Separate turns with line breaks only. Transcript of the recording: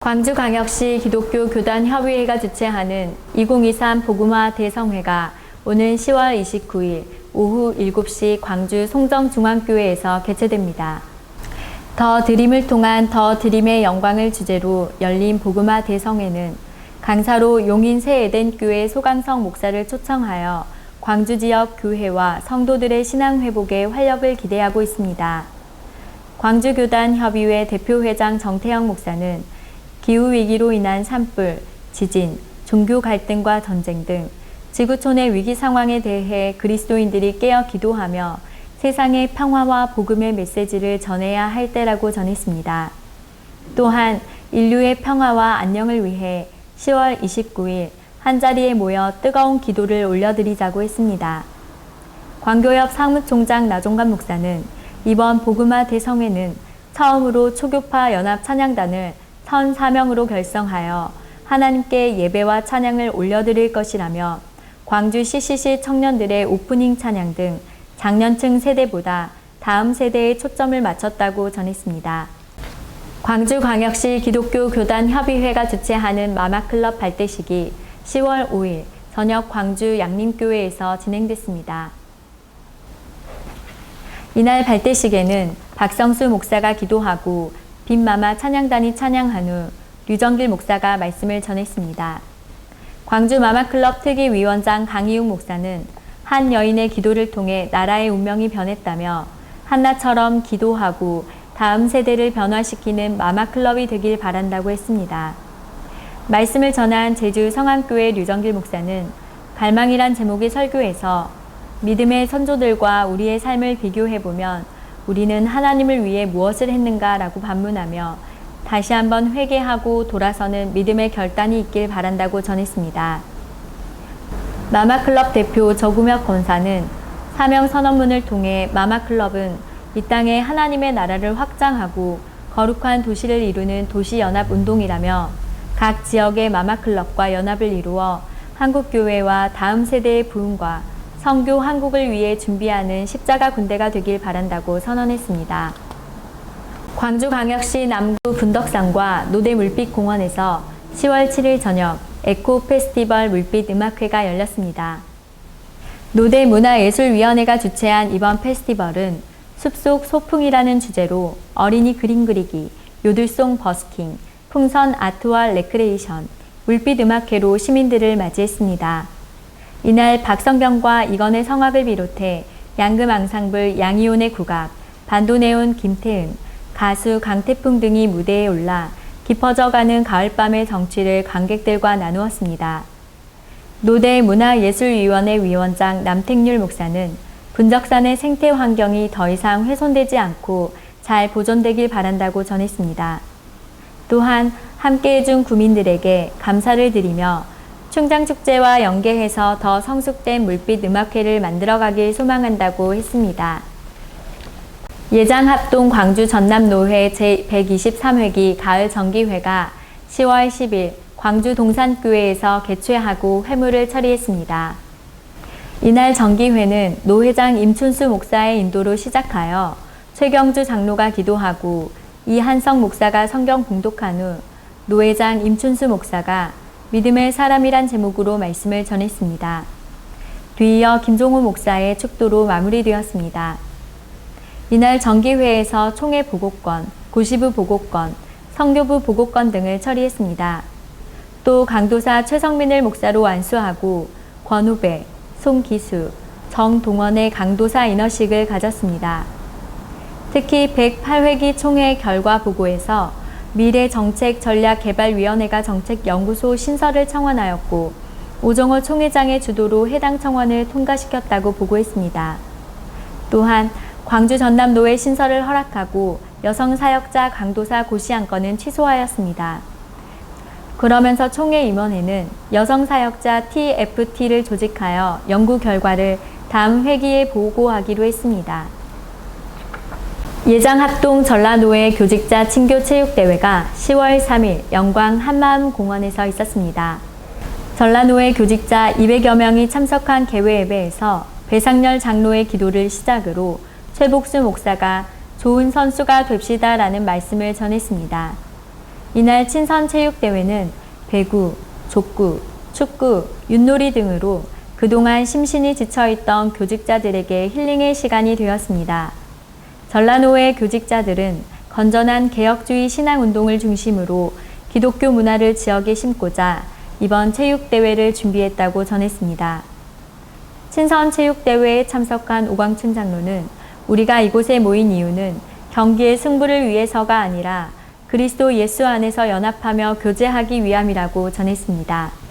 광주광역시 기독교 교단협의회가 주최하는 2023 복음화 대성회가 오는 10월 29일 오후 7시 광주 송정중앙교회에서 개최됩니다. 더 드림을 통한 더 드림의 영광을 주제로 열린 복음화 대성회는 강사로 용인 새에덴교회 소강성 목사를 초청하여 광주 지역 교회와 성도들의 신앙 회복에 활력을 기대하고 있습니다. 광주교단협의회 대표회장 정태영 목사는 기후위기로 인한 산불, 지진, 종교 갈등과 전쟁 등 지구촌의 위기 상황에 대해 그리스도인들이 깨어 기도하며 세상의 평화와 복음의 메시지를 전해야 할 때라고 전했습니다. 또한 인류의 평화와 안녕을 위해 10월 29일 한자리에 모여 뜨거운 기도를 올려드리자고 했습니다. 광교협 사무총장 나종관 목사는 이번 복음화 대성회는 처음으로 초교파 연합 찬양단을 1,004명으로 결성하여 하나님께 예배와 찬양을 올려드릴 것이라며 광주 CCC 청년들의 오프닝 찬양 등 장년층 세대보다 다음 세대에 초점을 맞췄다고 전했습니다. 광주광역시 기독교 교단협의회가 주최하는 마마클럽 발대식이 10월 5일 저녁 광주 양림교회에서 진행됐습니다. 이날 발대식에는 박성수 목사가 기도하고 빈마마 찬양단이 찬양한 후 류정길 목사가 말씀을 전했습니다. 광주 마마클럽 특위위원장 강희웅 목사는 한 여인의 기도를 통해 나라의 운명이 변했다며 한나처럼 기도하고 다음 세대를 변화시키는 마마클럽이 되길 바란다고 했습니다. 말씀을 전한 제주 성안교회 류정길 목사는 갈망이란 제목의 설교에서 믿음의 선조들과 우리의 삶을 비교해보면 우리는 하나님을 위해 무엇을 했는가 라고 반문하며 다시 한번 회개하고 돌아서는 믿음의 결단이 있길 바란다고 전했습니다. 마마클럽 대표 저구혁 권사는 사명 선언문을 통해 마마클럽은 이 땅에 하나님의 나라를 확장하고 거룩한 도시를 이루는 도시연합운동이라며 각 지역의 마마클럽과 연합을 이루어 한국교회와 다음 세대의 부흥과 성교 한국을 위해 준비하는 십자가 군대가 되길 바란다고 선언했습니다. 광주광역시 남구 분덕산과 노대 물빛공원에서 10월 7일 저녁 에코 페스티벌 물빛 음악회가 열렸습니다. 노대 문화예술위원회가 주최한 이번 페스티벌은 숲속 소풍이라는 주제로 어린이 그림 그리기, 요들송 버스킹, 풍선 아트와 레크레이션, 물빛 음악회로 시민들을 맞이했습니다. 이날 박성경과 이건의 성악을 비롯해 양금 앙상블 양이온의 국악, 반도네온 김태은, 가수 강태풍 등이 무대에 올라 깊어져가는 가을밤의 정취를 관객들과 나누었습니다. 노대 문화예술위원회 위원장 남택률 목사는 분적산의 생태 환경이 더 이상 훼손되지 않고 잘 보존되길 바란다고 전했습니다. 또한 함께해준 구민들에게 감사를 드리며 충장축제와 연계해서 더 성숙된 물빛 음악회를 만들어가길 소망한다고 했습니다. 예장합동 광주 전남노회 제123회기 가을 정기회가 10월 10일 광주 동산교회에서 개최하고 회무를 처리했습니다. 이날 정기회는 노회장 임춘수 목사의 인도로 시작하여 최경주 장로가 기도하고 이한성 목사가 성경 봉독한 후 노회장 임춘수 목사가 믿음의 사람이란 제목으로 말씀을 전했습니다. 뒤이어 김종호 목사의 축도로 마무리되었습니다. 이날 정기회에서 총회 보고권, 고시부 보고권, 성교부 보고권 등을 처리했습니다. 또 강도사 최성민을 목사로 안수하고 권후배, 송기수, 정동원의 강도사 인허식을 가졌습니다. 특히 108회기 총회 결과 보고에서 미래정책전략개발위원회가 정책연구소 신설을 청원하였고 오정호 총회장의 주도로 해당 청원을 통과시켰다고 보고했습니다. 또한 광주 전남노회 신설을 허락하고 여성사역자 강도사 고시 안건은 취소하였습니다. 그러면서 총회 임원회는 여성사역자 TFT를 조직하여 연구 결과를 다음 회기에 보고하기로 했습니다. 예장합동 전라노회 교직자 친교체육대회가 10월 3일 영광 한마음공원에서 있었습니다. 전라노회 교직자 200여 명이 참석한 개회 예배에서 배상렬 장로의 기도를 시작으로 최복수 목사가 좋은 선수가 됩시다라는 말씀을 전했습니다. 이날 친선체육대회는 배구, 족구, 축구, 윷놀이 등으로 그동안 심신이 지쳐있던 교직자들에게 힐링의 시간이 되었습니다. 전라노회 교직자들은 건전한 개혁주의 신앙운동을 중심으로 기독교 문화를 지역에 심고자 이번 체육대회를 준비했다고 전했습니다. 친선체육대회에 참석한 오광춘 장로는 우리가 이곳에 모인 이유는 경기의 승부를 위해서가 아니라 그리스도 예수 안에서 연합하며 교제하기 위함이라고 전했습니다.